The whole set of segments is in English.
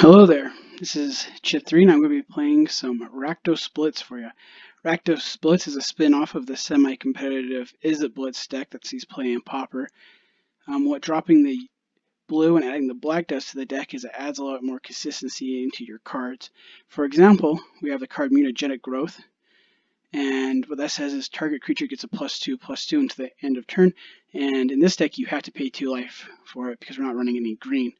Hello there, this is Chip 3 and I'm going to be playing some Rakdos Blitz for you. Rakdos Blitz is a spin-off of the semi-competitive Is It Blitz deck that sees play in Pauper. What dropping the blue and adding the black does to the deck is it adds a lot more consistency into your cards. For example, we have the card Mutagenic Growth, and what that says is target creature gets a +2/+2 until the end of turn, and in this deck you have to pay 2 life for it because we're not running any green.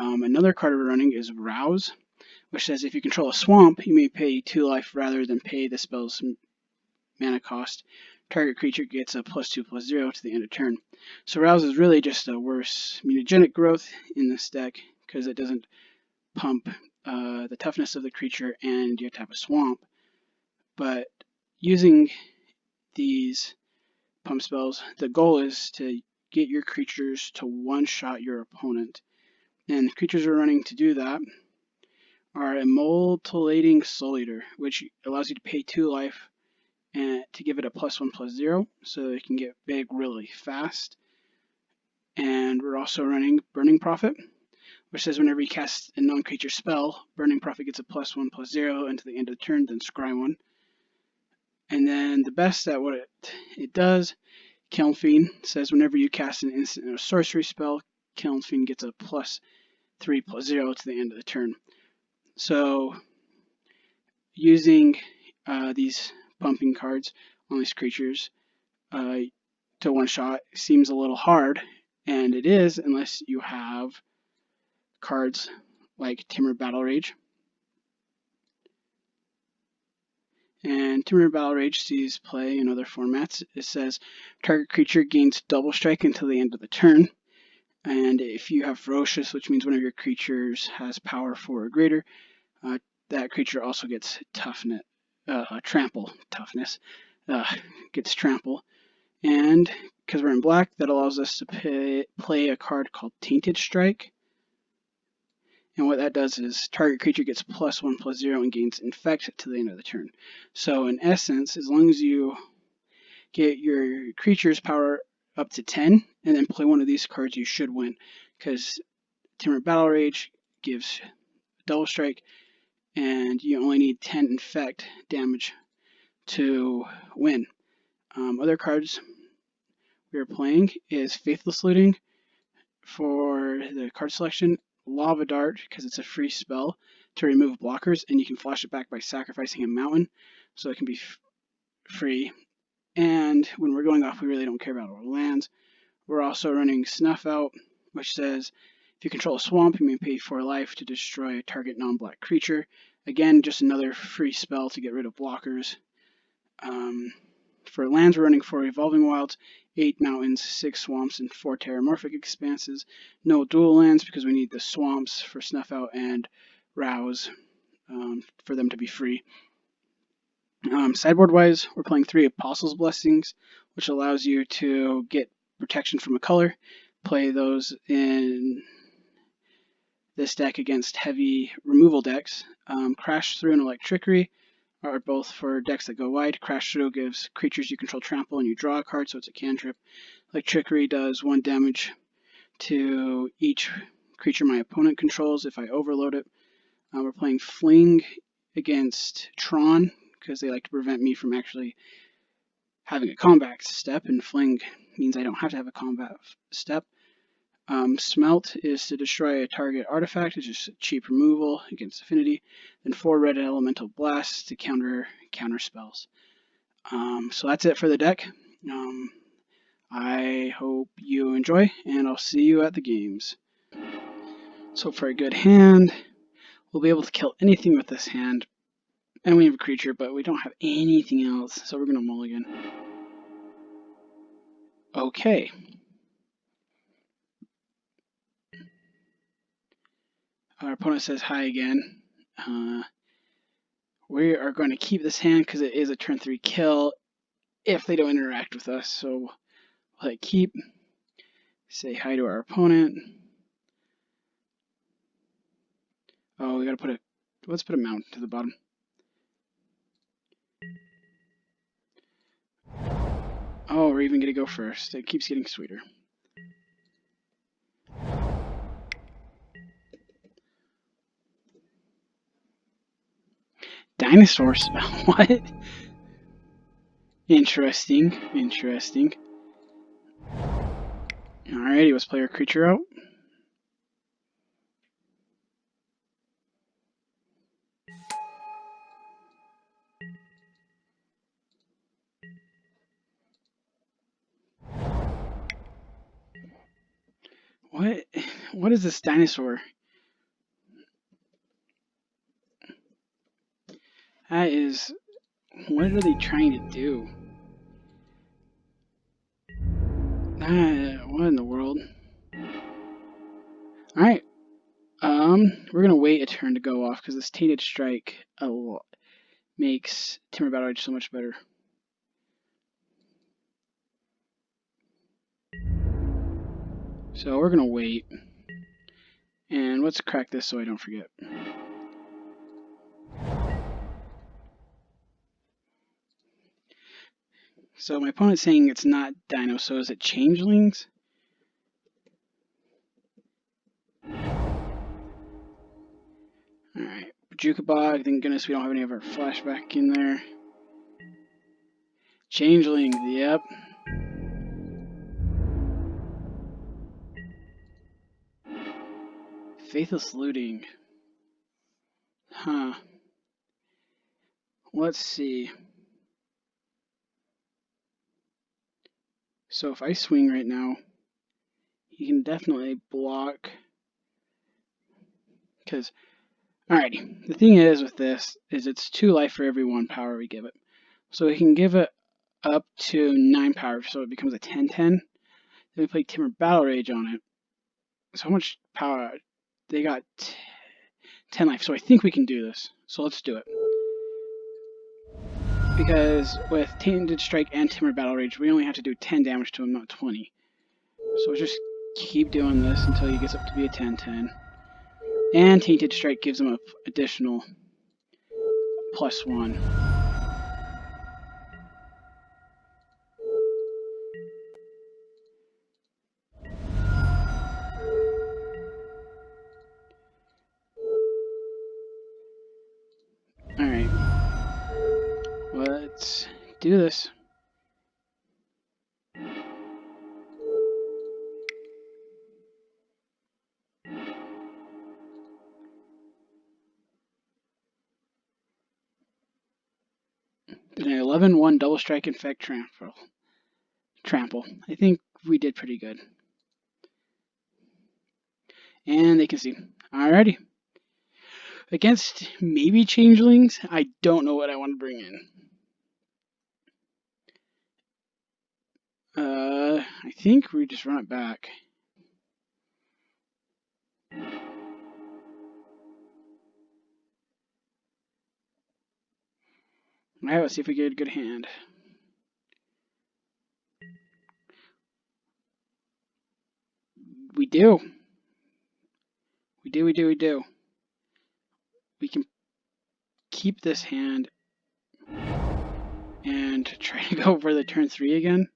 Another card we're running is Rouse, which says if you control a swamp, you may pay 2 life rather than pay the spell's mana cost. Target creature gets a +2/+0 to the end of turn. So Rouse is really just a worse mutagenic growth in this deck because it doesn't pump the toughness of the creature and you have to have a swamp. But using these pump spells, the goal is to get your creatures to one-shot your opponent. And the creatures we're running to do that are a Mutilating Soul Eater, which allows you to pay 2 life and to give it a +1/+0, so it can get big really fast. And we're also running Burning Prophet, which says whenever you cast a non-creature spell, Burning Prophet gets a +1/+0 until the end of the turn, then scry 1. And then the best at what it does, Kiln Fiend, says whenever you cast an instant or sorcery spell, Kiln Fiend gets a +3/+0 to the end of the turn. So using these pumping cards on these creatures to one-shot seems a little hard, and it is unless you have cards like Timur Battle Rage. And Timur Battle Rage sees play in other formats. It says target creature gains double strike until the end of the turn. And if you have Ferocious, which means one of your creatures has power 4 or greater, that creature also gets toughness, trample toughness, gets trample. And because we're in black, that allows us to play a card called Tainted Strike. And what that does is target creature gets +1/+0 and gains Infect to the end of the turn. So in essence, as long as you get your creature's power up to 10 and then play one of these cards, you should win. Because Timur Battle Rage gives double strike and you only need 10 Infect damage to win. Other cards we are playing is Faithless Looting for the card selection, Lava Dart because it's a free spell to remove blockers and you can flash it back by sacrificing a mountain, so it can be free. And when we're going off, we really don't care about our lands. We're also running Snuff Out, which says if you control a swamp, you may pay 4 life to destroy a target non-black creature. Again, just another free spell to get rid of blockers. For lands, we're running 4 Evolving Wilds, 8 mountains, 6 swamps, and 4 terramorphic expanses. No dual lands because we need the swamps for Snuff Out and Rouse for them to be free. Sideboard-wise, we're playing 3 Apostles' Blessings, which allows you to get protection from a color. Play those in this deck against heavy removal decks. Crash Through and Electrickery are both for decks that go wide. Crash Through gives creatures you control trample and you draw a card, so it's a cantrip. Electrickery does 1 damage to each creature my opponent controls if I overload it. We're playing Fling against Tron because they like to prevent me from actually having a combat step, and Fling means I don't have to have a combat step. Smelt is to destroy a target artifact, it's just cheap removal against affinity. Then 4 red elemental blasts to counter spells. So that's it for the deck. I hope you enjoy, and I'll see you at the games. So for a good hand, we'll be able to kill anything with this hand. And we have a creature, but we don't have anything else, so we're going to mulligan. Okay. Our opponent says hi again. We are going to keep this hand because it is a turn 3 kill if they don't interact with us. So we'll hit keep, say hi to our opponent. Oh, we got to let's put a mount to the bottom. Oh, we're even going to go first. It keeps getting sweeter. dinosaur spell. What? Interesting. Interesting. Alrighty, let's play our creature out. What? What is this dinosaur? That is... What are they trying to do? What in the world? Alright. We're gonna wait a turn to go off because this Tainted Strike makes Timber Battle Rage so much better. So we're gonna wait. And let's crack this so I don't forget. So my opponent's saying it's not Dino, so is it Changelings? Alright, Jukabog, thank goodness we don't have any of our flashback in there. Changeling, yep. Faithless Looting. Huh. Let's see. So if I swing right now, he can definitely block. Because, alrighty, the thing is with this, is it's 2 life for every 1 power we give it. So we can give it up to 9 power, so it becomes a 10-10. Then we play Timber Battle Rage on it. So how much power? They got 10 life, so I think we can do this. So let's do it. Because with Tainted Strike and Timber Battle Rage, we only have to do 10 damage to him, not 20. So we'll just keep doing this until he gets up to be a 10-10. And Tainted Strike gives him an additional +1. Alright. Let's do this. Then an 11-1 double strike infect trample. I think we did pretty good. And they can see. Alrighty. Against maybe Changelings, I don't know what I want to bring in. I think we just run it back. Alright, let's see if we get a good hand. We do. We do. We can keep this hand and try to go for the turn 3 again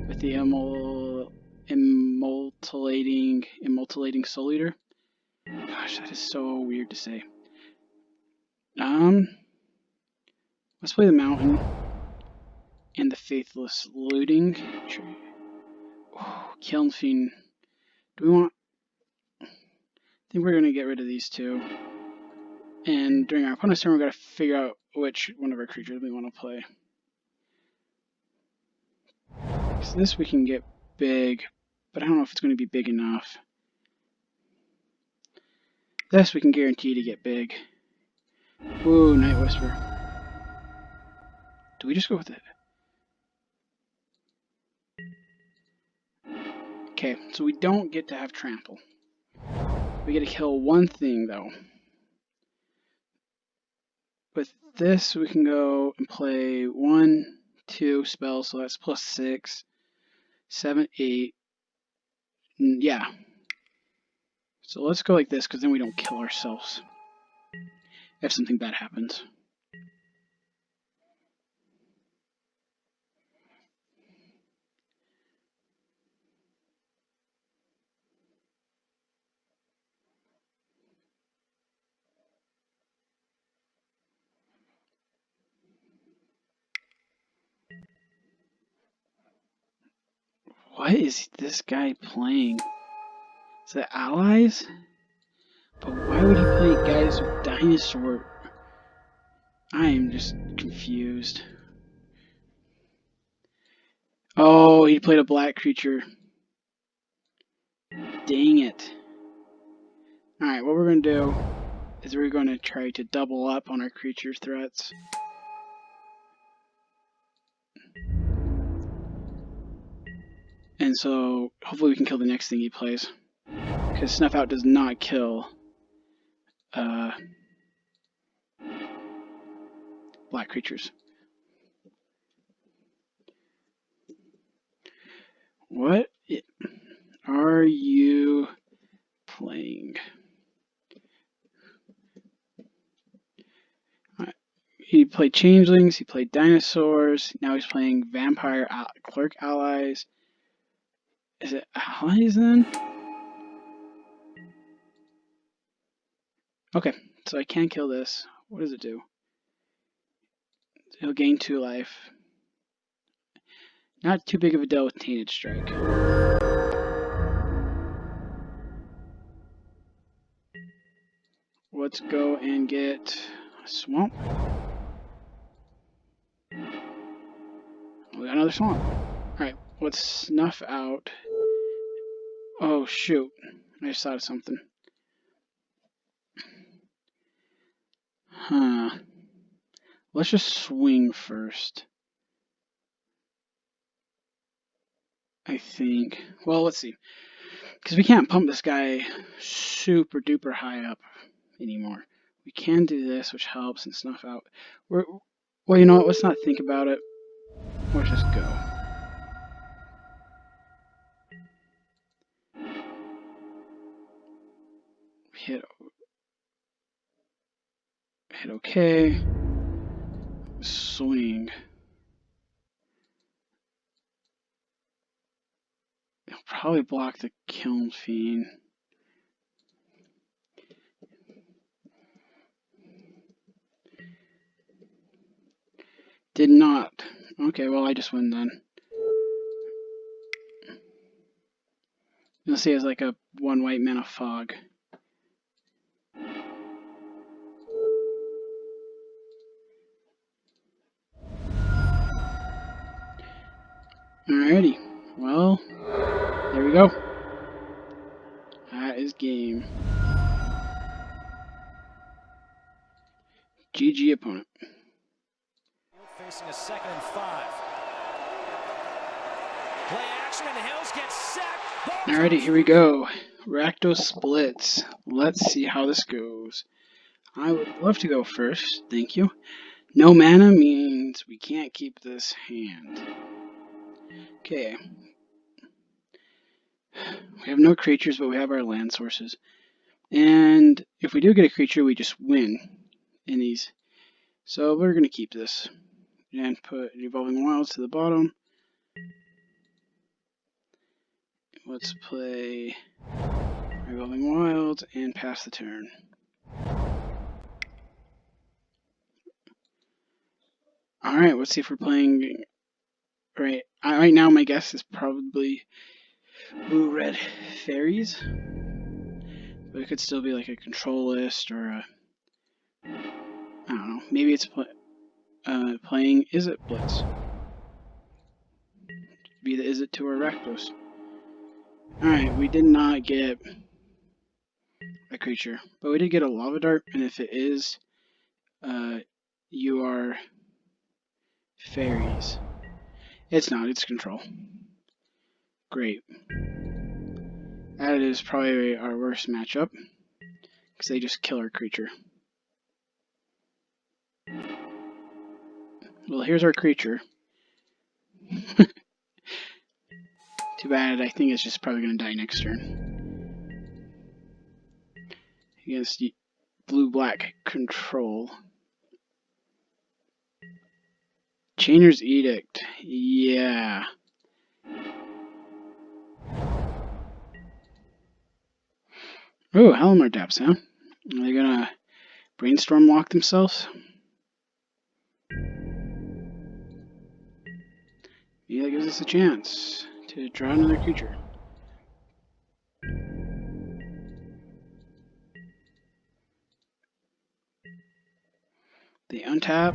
with the immoltulating Soul Eater. Gosh, that is so weird to say. Let's play the Mountain and the Faithless Looting. Oh, Kiln Fiend. Do we want... I think we're going to get rid of these two. And during our opponent's turn, we've got to figure out which one of our creatures we want to play. So this we can get big, but I don't know if it's going to be big enough. This we can guarantee to get big. Ooh, Night Whisper. Do we just go with it? Okay, so we don't get to have Trample. We get to kill one thing, though. With this, we can go and play 1, 2 spells, so that's +6, 7, 8. Yeah. So let's go like this, because then we don't kill ourselves if something bad happens. What is this guy playing? Is it allies? But why would he play guys with dinosaur? I am just confused. Oh, he played a black creature. Dang it. Alright, what we're going to do is we're going to try to double up on our creature threats. And so, hopefully we can kill the next thing he plays. Because Snuff Out does not kill black creatures. What are you playing? He played Changelings, he played Dinosaurs, now he's playing Vampire Clerk Allies. Is it Allies then? Okay, so I can't kill this. What does it do? He'll gain 2 life. Not too big of a deal with Tainted Strike. Let's go and get a Swamp. We got another Swamp. Alright, let's Snuff Out. Oh shoot, I just thought of something. Huh. Let's just swing first. I think. Well, let's see. Because we can't pump this guy super duper high up anymore. We can do this, which helps, and Snuff Out. Well, you know what? Let's not think about it. Let's just go. Hit OK. Swing. He'll probably block the Kiln Fiend. Did not. Okay, well, I just win then. You'll see it has like a 1 white mana fog. Alrighty. Well, there we go. That is game. GG opponent. Facing a 2nd and 5. Play action and Hills gets sacked. Alrighty, here we go. Rakdos Blitz. Let's see how this goes. I would love to go first, thank you. No mana means we can't keep this hand. Okay. We have no creatures, but we have our land sources. And if we do get a creature, we just win in these. So we're going to keep this. And put Evolving Wilds to the bottom. Let's play Revolving Wilds and pass the turn. Alright, let's see if we're playing. Right now my guess is probably blue-red fairies. But it could still be like a control list or a, I don't know, maybe it's playing Is It Blitz. Be the Is It to our Rakdos. Alright, we did not get a creature, but we did get a Lava Dart, and if it is, you are fairies. It's not, it's control. Great. That is probably our worst matchup, because they just kill our creature. Well, here's our creature. Too bad, I think it's just probably going to die next turn. Against blue-black control. Chainer's Edict. Yeah. Oh, Halimar Depths, huh? Are they gonna brainstorm lock themselves? Maybe that gives us a chance to draw another creature. They untap,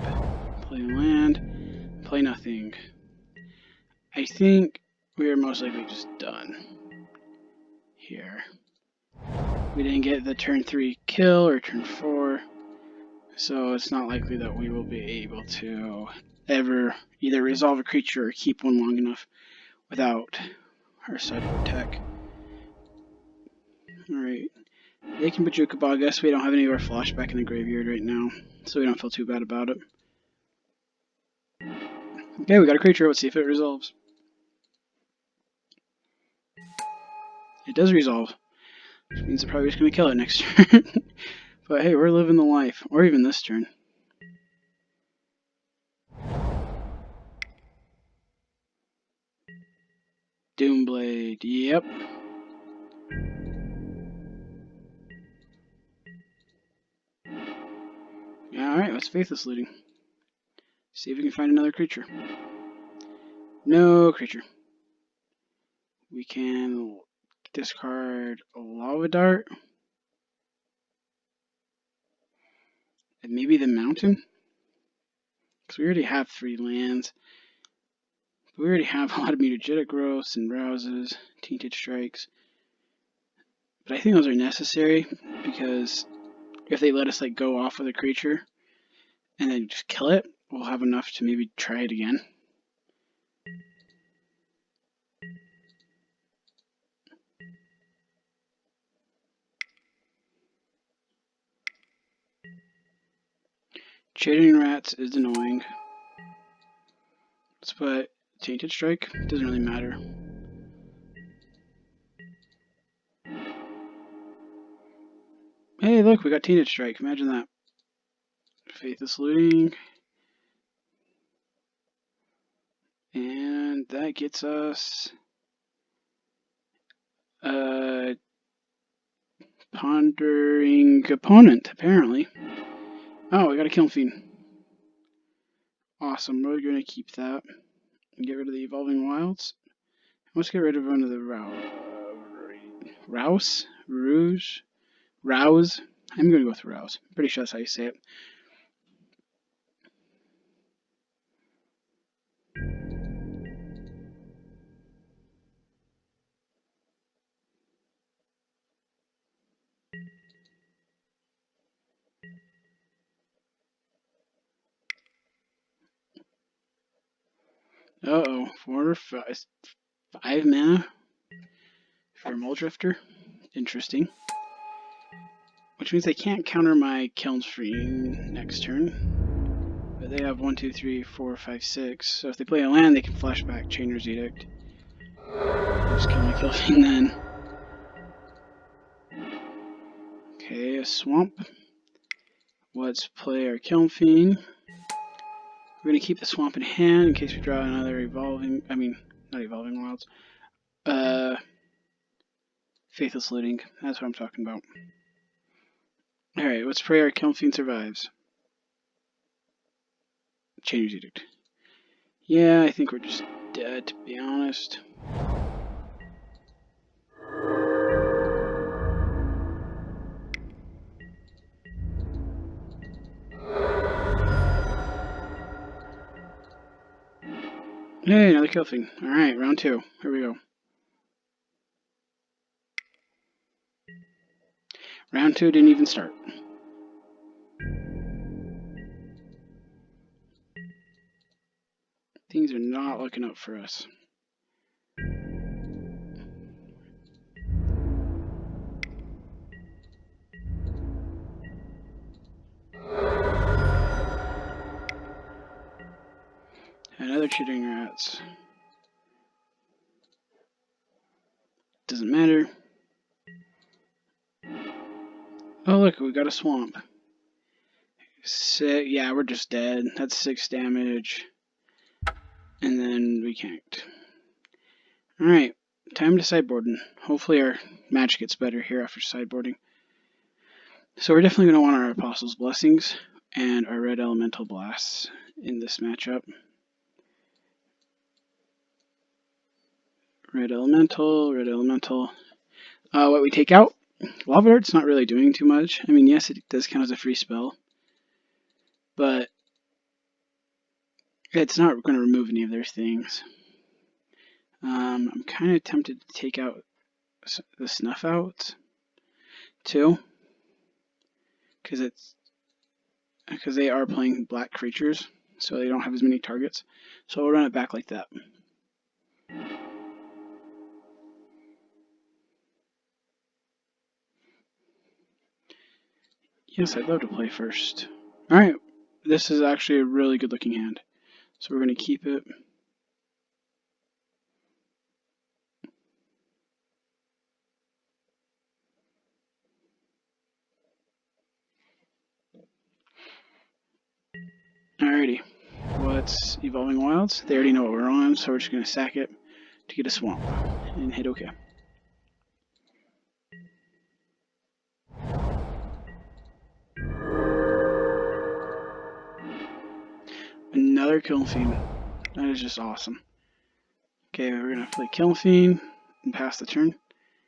play land, play nothing. I think we are most likely just done here. We didn't get the turn 3 kill or turn 4, so it's not likely that we will be able to ever either resolve a creature or keep one long enough without our sideboard tech. Alright, they can Bajuka Bog us. We don't have any of our flashback in the graveyard right now, so we don't feel too bad about it. Okay, we got a creature. Let's see if it resolves. It does resolve, which means they're probably just going to kill it next turn. But hey, we're living the life, or even this turn. Doomblade, yep. Alright, let's Faithless Looting. See if we can find another creature. No creature. We can discard a Lava Dart. And maybe the Mountain? Because we already have 3 lands. We already have a lot of Mutagenetic Growths and Rouses, Tainted Strikes. But I think those are necessary because if they let us like go off with a creature and then just kill it, we'll have enough to maybe try it again. Chattering Rats is annoying. Let's put Tainted Strike. Doesn't really matter. Hey, look, we got Tainted Strike. Imagine that. Faithless Looting. And that gets us a Pondering Opponent, apparently. Oh, we got a Kiln Fiend. Awesome, we're going to keep that. And get rid of the Evolving Wilds. Let's get rid of one of the Rouse? Rouse? I'm going to go with Rouse. Pretty sure that's how you say it. Uh-oh, 4 or 5 mana for Muldrifter. Interesting. Which means they can't counter my Kiln Fiend next turn. But they have 1, 2, 3, 4, 5, 6. So if they play a land, they can flashback Chainer's Edict. Just kill my Kiln Fiend then. Okay, a Swamp. Let's play our Kiln Fiend. We're going to keep the Swamp in hand in case we draw another Evolving... not Evolving Wilds. Faithless Looting. That's what I'm talking about. Alright, let's pray our Kiln Fiend survives. Chainer's Edict. Yeah, I think we're just dead, to be honest. Hey, another Kiln Fiend. Alright, round 2. Here we go. Round 2 didn't even start. Things are not looking up for us. Another Chattering Rats. Doesn't matter. Oh look, we got a Swamp. Yeah, we're just dead. That's 6 damage. And then we can't. Alright, time to sideboarding. Hopefully our match gets better here after sideboarding. So we're definitely going to want our Apostle's Blessings and our Red Elemental Blasts in this matchup. Red elemental, red elemental. What we take out? Lava Dart's not really doing too much. I mean, yes, it does count as a free spell, but it's not going to remove any of their things. I'm kind of tempted to take out the Snuff out too, because they are playing black creatures, so they don't have as many targets. So we'll run it back like that. Yes, I'd love to play first. Alright, this is actually a really good looking hand. So we're going to keep it. Alrighty, what's Evolving Wilds? They already know what we're on, so we're just going to sack it to get a swamp and hit OK. Another Kiln Fiend. That is just awesome. Okay, we're going to play Kiln Fiend and pass the turn.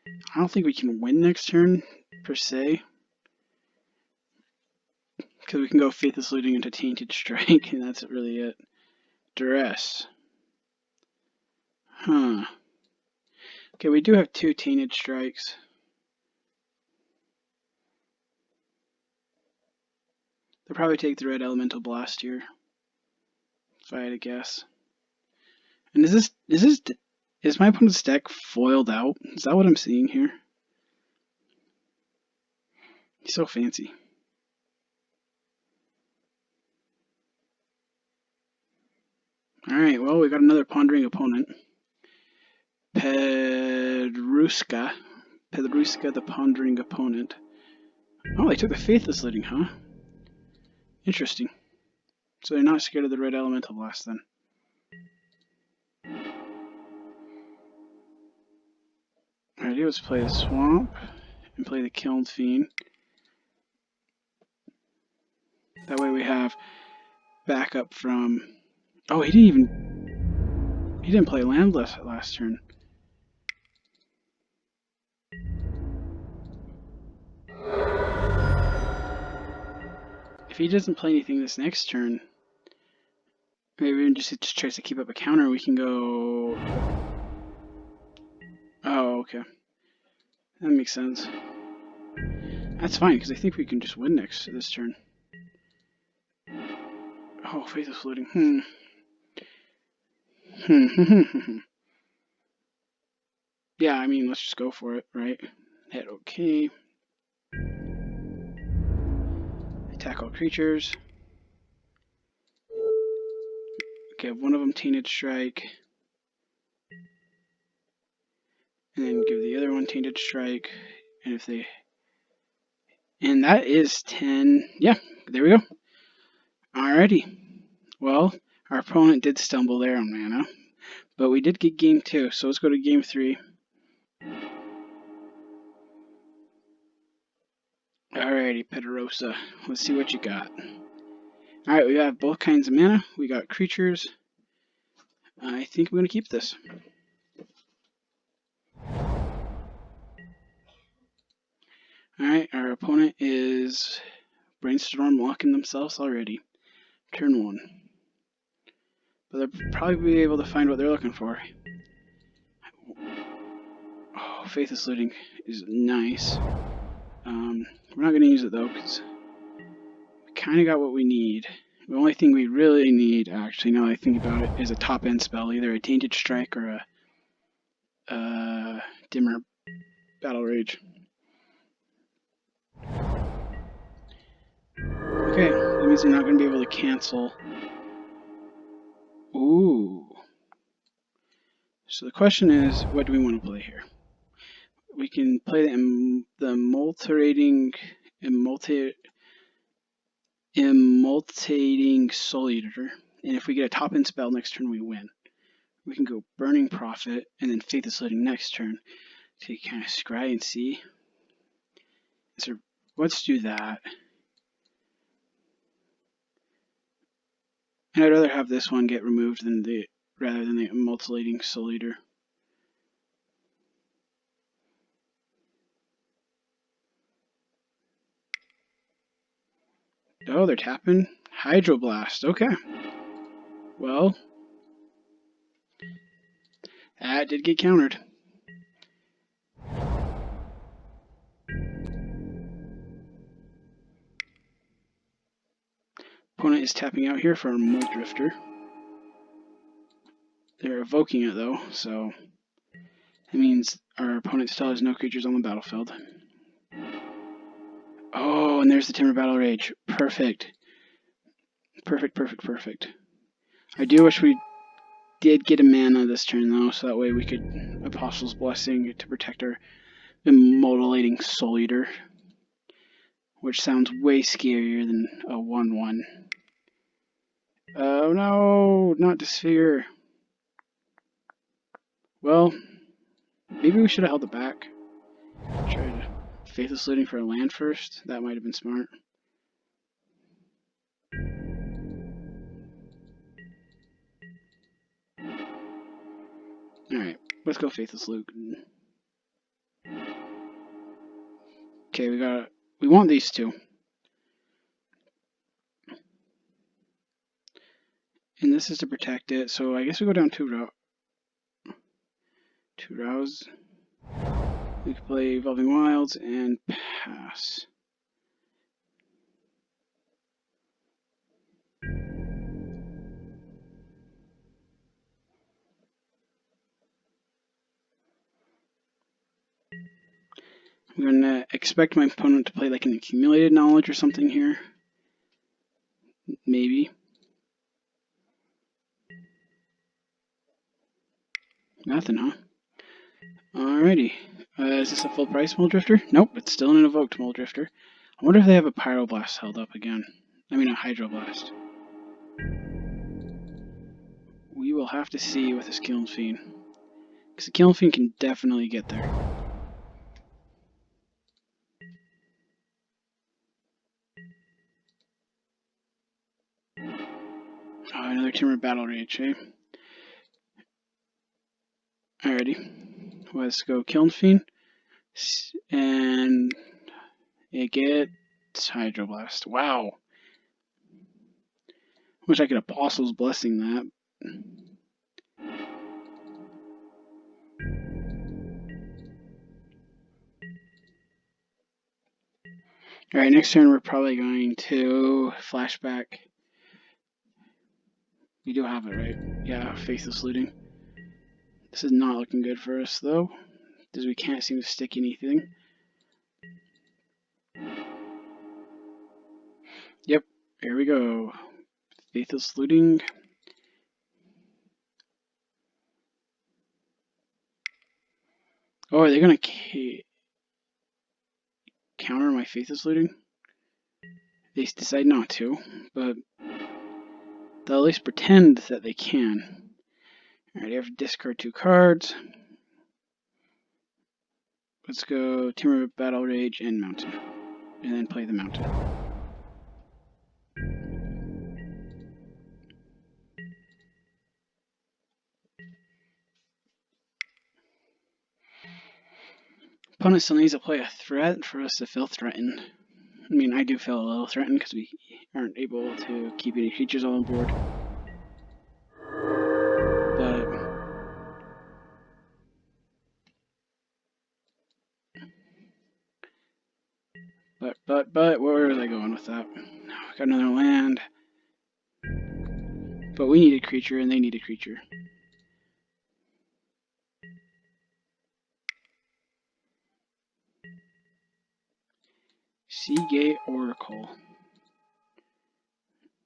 I don't think we can win next turn, per se. Because we can go Faithless Looting into Tainted Strike, and that's really it. Duress. Huh. Okay, we do have 2 Tainted Strikes. They'll probably take the red Elemental Blast here, if I had to guess. And is my opponent's deck foiled out? Is that what I'm seeing here? He's so fancy. Alright, well, we got another Pondering opponent. Pedruska the Pondering opponent. Oh, they took the Faithless Looting, huh? Interesting. So they're not scared of the red Elemental Blast then. Alright, let's play the Swamp and play the Kiln Fiend. That way we have backup from... Oh, he didn't play land last turn. If he doesn't play anything this next turn, maybe even just tries to keep up a counter, we can go... Oh, okay. That makes sense. That's fine, because I think we can just win this turn. Oh, Faithless Looting. Yeah, I mean, let's just go for it, right? Hit OK. Attack all creatures. Okay, one of them Tainted Strike. And then give the other one Tainted Strike. And if they... And that is 10. Yeah, there we go. Alrighty. Well, our opponent did stumble there on mana. But we did get game 2, so let's go to game 3. Alrighty, Pedrosa. Let's see what you got. Alright, we have both kinds of mana. We got creatures. I think I'm going to keep this. Alright, our opponent is Brainstorm locking themselves already. Turn 1. But they'll probably be able to find what they're looking for. Oh, Faithless Looting is nice. We're not going to use it though, because we kind of got what we need. The only thing we really need, actually, now that I think about it, is a top-end spell. Either a Tainted Strike or a Dimmer Battle Rage. Okay, that means they're not going to be able to cancel. Ooh. So the question is, what do we want to play here? We can play the Immoltating Soul Eater, and if we get a top-end spell next turn, we win. We can go Burning Prophet, and then Faithless Looting next turn to kind of scry and see. So let's do that. And I'd rather have this one get removed rather than the Immoltating Soul Eater. Oh, they're tapping Hydroblast. Okay. Well, that did get countered. Opponent is tapping out here for a Muldrifter. They're evoking it though, so that means our opponent still has no creatures on the battlefield. Oh, and there's the Timber Battle Rage. Perfect. Perfect, perfect, perfect. I do wish we did get a mana this turn though, so that way we could Apostle's Blessing to protect our Immolating Soul Eater, which sounds way scarier than a 1/1. Oh no, not Disfigure. Well, maybe we should have held it back. Tried Faithless Looting for a land first. That might have been smart. Alright, let's go Faithless Looting. Okay, we want these two. And this is to protect it, so I guess we go down two rows. We can play Evolving Wilds and pass. I'm going to expect my opponent to play like an Accumulated Knowledge or something here. Maybe. Nothing, huh? Alrighty. Is this a full price Muldrifter? Nope, it's still an evoked Muldrifter. I wonder if they have a Pyroblast held up again. I mean a Hydroblast. We will have to see with this Kiln Fiend. Because the Kiln Fiend can definitely get there. Oh, another Timber Battle Rage, eh? Alrighty. Let's go Kiln Fiend. And it gets Hydroblast. Wow. Wish I could Apostle's Blessing that. Alright, next turn we're probably going to flashback. We do have it, right? Yeah, Faithless Looting. This is not looking good for us, though, because we can't seem to stick anything. Yep, here we go. Faithless Looting. Oh, are they going to counter my Faithless Looting? They decide not to, but they'll at least pretend that they can. Alright, I have to discard 2 cards. Let's go Timber Battle Rage and Mountain. And then play the Mountain. Opponent still needs to play a threat for us to feel threatened. I mean, I do feel a little threatened because we aren't able to keep any creatures on the board. But, where was I going with that? Got another land. But we need a creature and they need a creature. Seagate Oracle.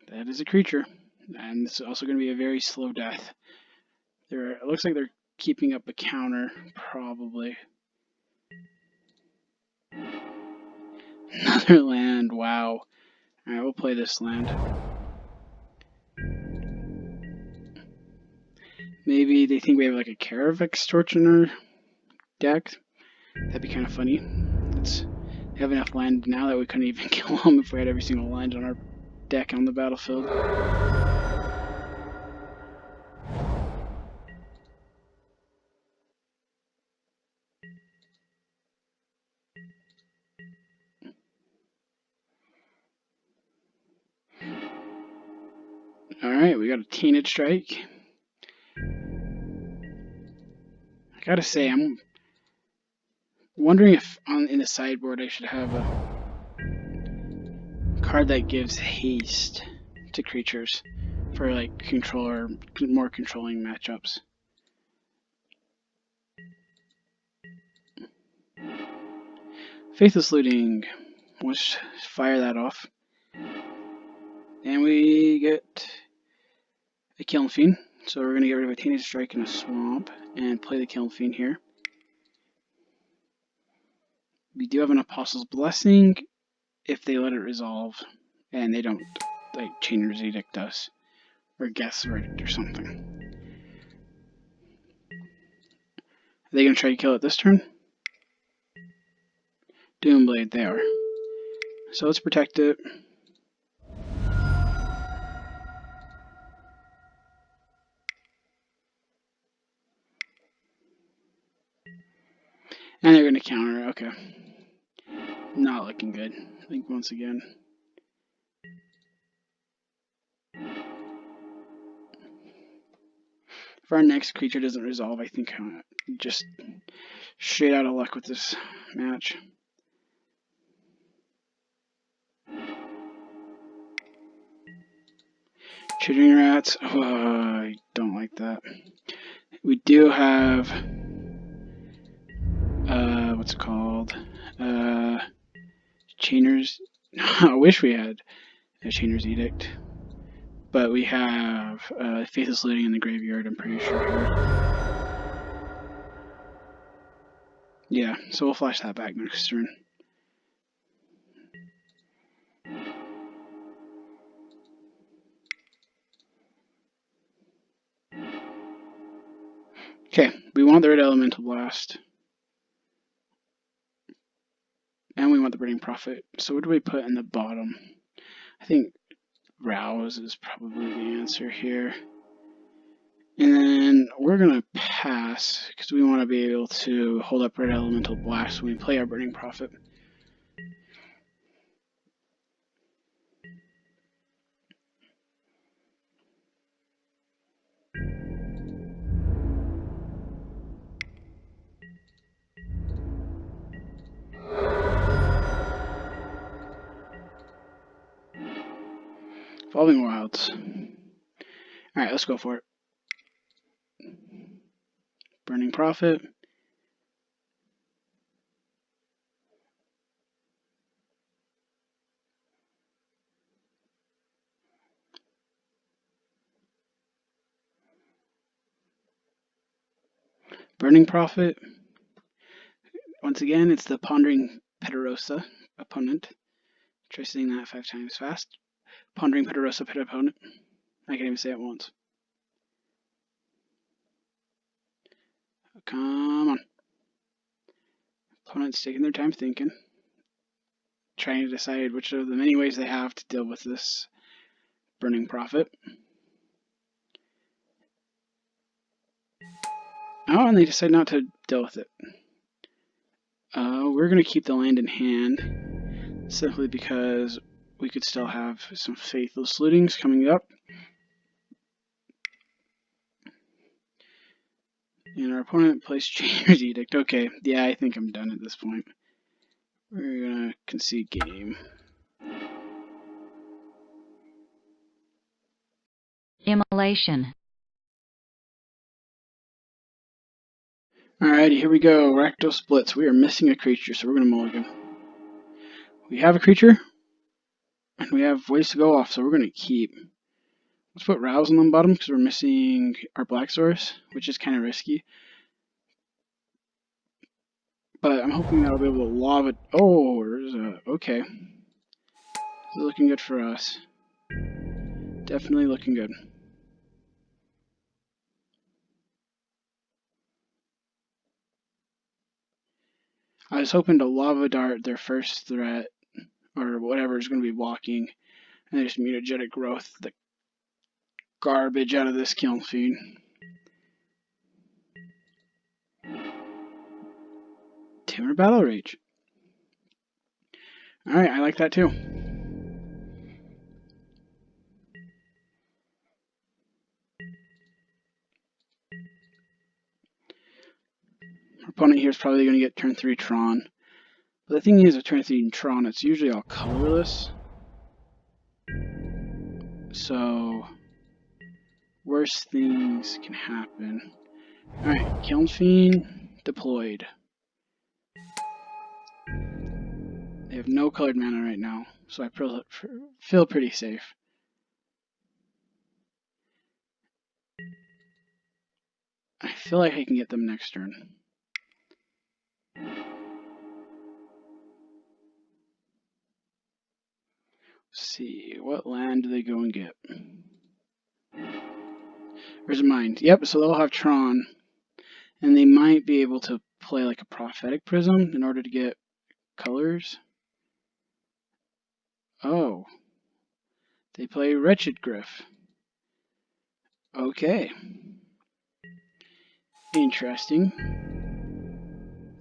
That is a creature. And this is also going to be a very slow death. It looks like they're keeping up a counter, probably. Another land, wow. Alright, we'll play this land. Maybe they think we have like a Carav Extortioner deck. That'd be kind of funny. We have enough land now that we couldn't even kill them if we had every single land on our deck on the battlefield. Alright, we got a Tainted Strike. I gotta say, I'm wondering if in the sideboard I should have a card that gives haste to creatures for like more controlling matchups. Faithless Looting. Let's fire that off. And we get a Kiln Fiend. So we're going to get rid of a Tainted Strike and a Swamp and play the Kiln Fiend here. We do have an Apostle's Blessing if they let it resolve and they don't like Chainer's Edict us or Guess Verdict or something. Are they going to try to kill it this turn? Doomblade, they are. So let's protect it. And they're going to counter. Okay. Not looking good. I think once again. If our next creature doesn't resolve, I think I'm just straight out of luck with this match. Chittering Rats. Oh, I don't like that. We do have what's it called? Chainer's. I wish we had a Chainer's Edict, but we have Faithless Looting in the graveyard. I'm pretty sure here. Yeah, so we'll flash that back next turn. Okay, we want the Red Elemental Blast. And we want the Burning Prophet. So what do we put in the bottom? I think Rouse is probably the answer here. And then we're going to pass because we want to be able to hold up Red Elemental Blast when we play our Burning Prophet. Evolving Wilds. Alright, let's go for it. Burning Prophet. Burning Prophet. Once again, it's the Pondering Petarosa opponent. Try saying that 5 times fast. Pondering Petarosa pit opponent. I can't even say it once. Come on. Opponent's taking their time thinking. Trying to decide which of the many ways they have to deal with this Burning Prophet. Oh, and they decide not to deal with it. We're going to keep the land in hand, simply because we could still have some Faithless Lootings coming up. And our opponent plays Chainer's Edict. Okay, yeah, I think I'm done at this point. We're going to concede game. Immolation. Alrighty, here we go. Rakdos Blitz. We are missing a creature, so we're going to mulligan. We have a creature, and we have ways to go off, so we're going to keep. Let's put Rouse on the bottom because we're missing our Black Source, which is kind of risky. But I'm hoping that I'll be able to lob it. Oh, there's a. Okay. This is looking good for us. Definitely looking good. I was hoping to Lava Dart their first threat, or whatever is going to be blocking, and they just Mutagenic Growth the garbage out of this Kiln Fiend. Timber Battle Rage. Alright, I like that too. opponent here is probably going to get turn 3 Tron. But the thing is with turn 3 Tron, it's usually all colorless. So, worse things can happen. Alright, Kiln Fiend deployed. They have no colored mana right now, so I feel pretty safe. I feel like I can get them next turn. Let's see, what land do they go and get? Where's mine? Yep, so they'll have Tron, and they might be able to play like a Prophetic Prism in order to get colors. Oh, they play Wretched Griff. Okay. Interesting.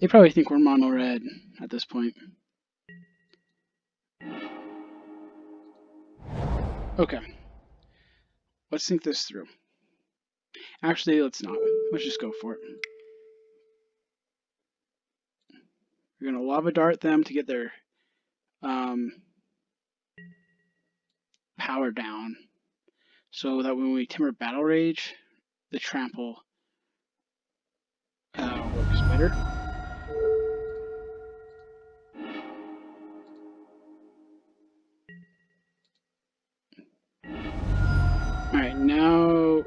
They probably think we're mono red at this point. Okay. Let's think this through. Actually, let's not. Let's just go for it. We're going to Lava Dart them to get their power down, so that when we Timber Battle Rage, the trample works better. Alright, now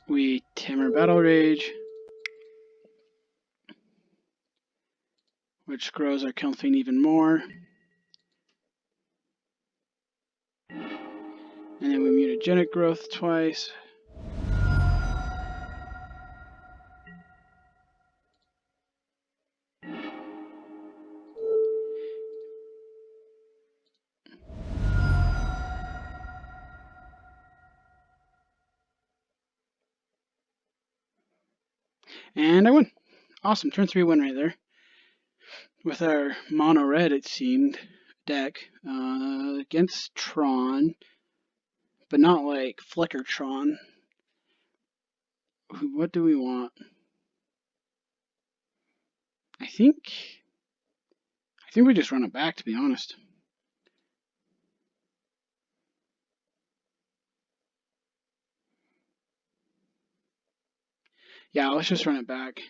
we Timber Battle Rage, which grows our Kiln Fiend even more. And then we Mutagenic Growth twice. And I win. Awesome, turn 3 win right there. With our mono red, it seemed, deck against Tron, but not like Flicker Tron. What do we want? I think we just run it back, to be honest. Yeah, let's just run it back.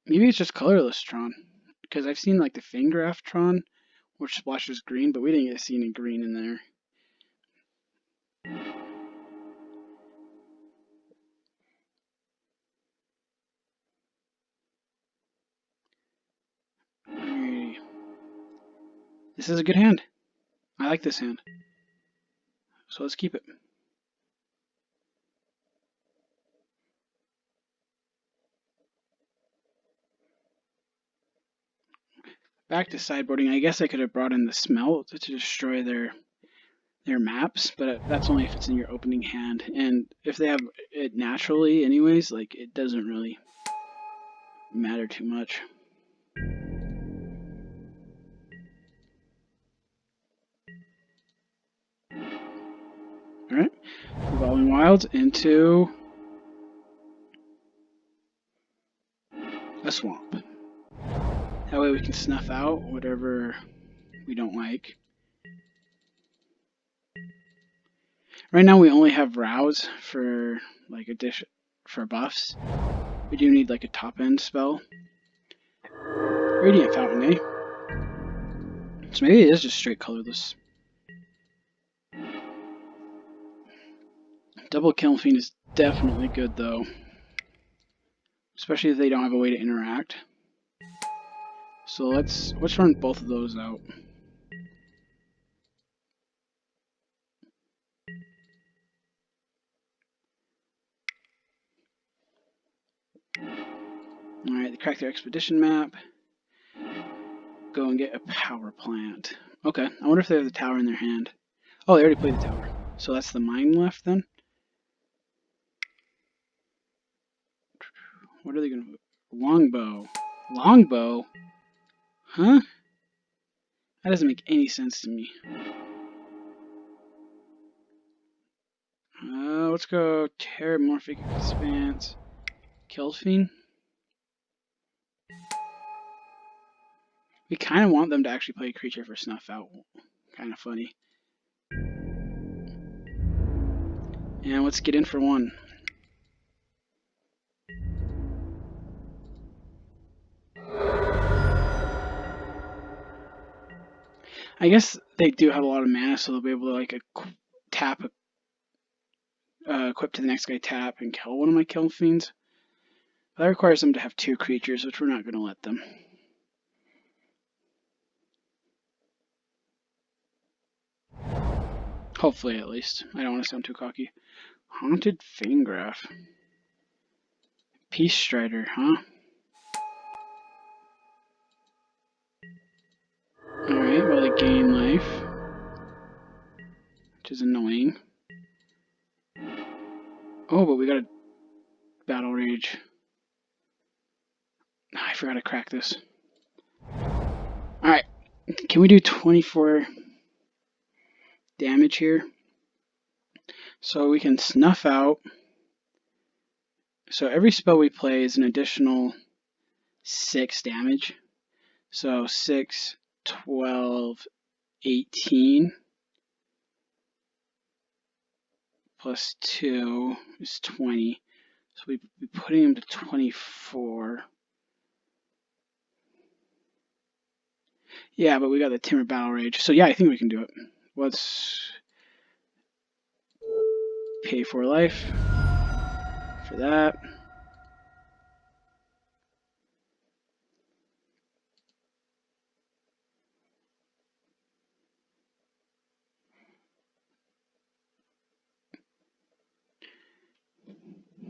Maybe it's just colorless Tron, because I've seen like the Fangraph Tron, which splashes green, but we didn't get to see any green in there. Alrighty. This is a good hand. I like this hand. So let's keep it. Back to sideboarding. I guess I could have brought in the Smelt to destroy their maps, but that's only if it's in your opening hand. And if they have it naturally anyways, like, it doesn't really matter too much. Alright, Evolving Wilds into a swamp. That way we can snuff out whatever we don't like. Right now we only have Rouse for like for buffs. We do need like a top end spell. Radiant Fountain, eh? So maybe it is just straight colorless. Double Kiln Fiend is definitely good though. Especially if they don't have a way to interact. So let's run both of those out. Alright, they crack their expedition map. Go and get a power plant. Okay, I wonder if they have the tower in their hand. Oh, they already played the tower. So that's the mine left then? What are they gonna... Longbow. Longbow? Huh? That doesn't make any sense to me. Let's go Terramorphic Expanse. Killfiend. We kind of want them to actually play a creature for Snuff Out. Kind of funny. And let's get in for one. I guess they do have a lot of mana, so they'll be able to like tap, equip to the next guy, tap, and kill one of my Killfiends. That requires them to have 2 creatures, which we're not going to let them. Hopefully, at least. I don't want to sound too cocky. Haunted Fangraph. Peace Strider, huh? Alright, well, they gain life, which is annoying. Oh, but we got a Battle Rage. I forgot to crack this. Alright, can we do 24 damage here? So we can Snuff Out. So every spell we play is an additional 6 damage. So 6, 12, 18 plus 2 is 20. So we'd be putting him to 24. Yeah, but we got the Timber Battle Rage. So yeah, I think we can do it. Let's pay for life for that.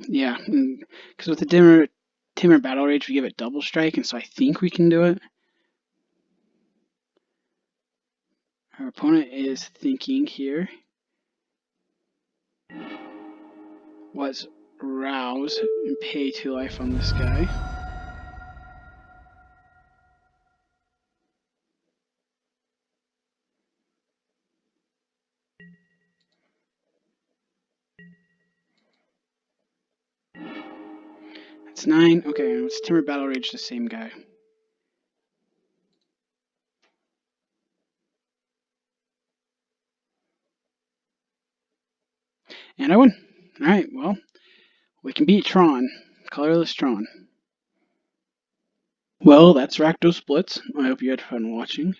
Yeah, because with the Timber Battle Rage, we give it double strike, and so I think we can do it. Our opponent is thinking here. Let's rouse and pay 2 life on this guy. That's 9. Okay, let's Timber Battle Rage the same guy. And I win. Alright, well, we can beat Tron. Colorless Tron. Well, that's Rakdos Blitz. I hope you had fun watching.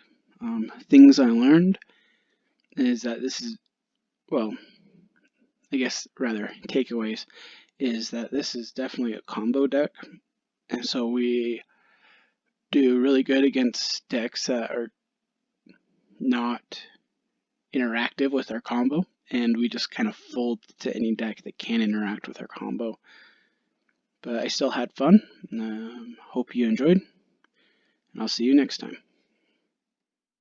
Things I learned is that this is, well, I guess rather takeaways, is that this is definitely a combo deck. And so we do really good against decks that are not interactive with our combo. And we just kind of fold to any deck that can interact with our combo. But I still had fun. Hope you enjoyed. And I'll see you next time.